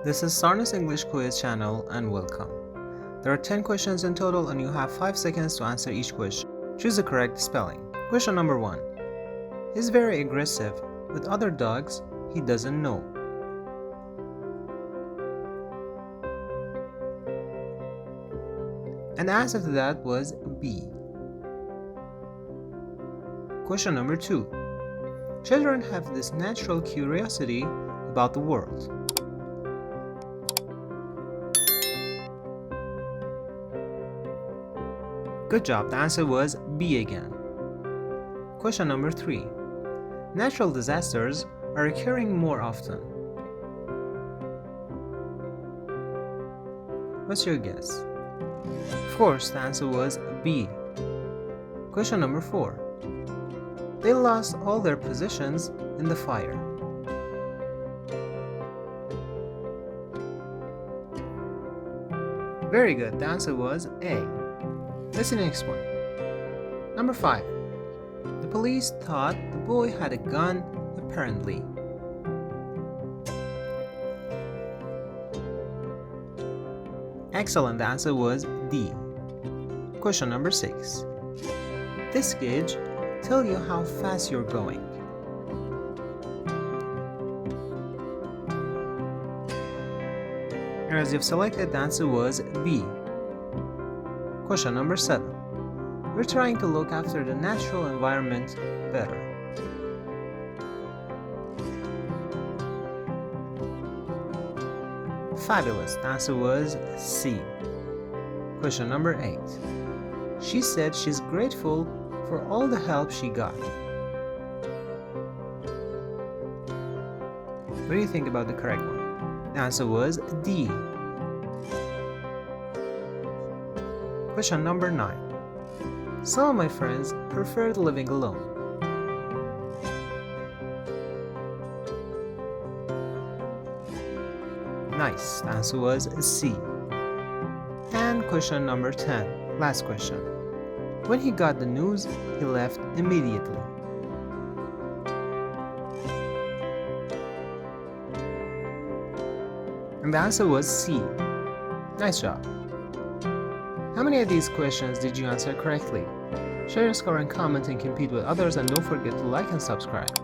This is Sarness English Quiz channel and welcome. There are 10 questions in total and you have 5 seconds to answer each question. Choose the correct spelling. Question number 1. He's very aggressive. With other dogs, he doesn't know. And the answer to that was B. Question number 2. Children have this natural curiosity about the world. Good job, the answer was B again. Question number 3. Natural disasters are occurring more often. What's your guess? Of course, the answer was B. Question number 4. They lost all their possessions in the fire. Very good, the answer was A. Let's see the next one. Number 5. The police thought the boy had a gun, apparently. Excellent, the answer was D. Question number 6. This gauge tells you how fast you're going. And as you've selected, the answer was B. Question number 7. We're trying to look after the natural environment better. Fabulous, the answer was C. Question number 8. She said she's grateful for all the help she got. What do you think about the correct one? The answer was D. Question number 9. Some of my friends preferred living alone. Nice, the answer was C. And question number 10, last question. When he got the news, he left immediately. And the answer was C. Nice job. How many of these questions did you answer correctly? Share your score and comment and compete with others, and don't forget to like and subscribe.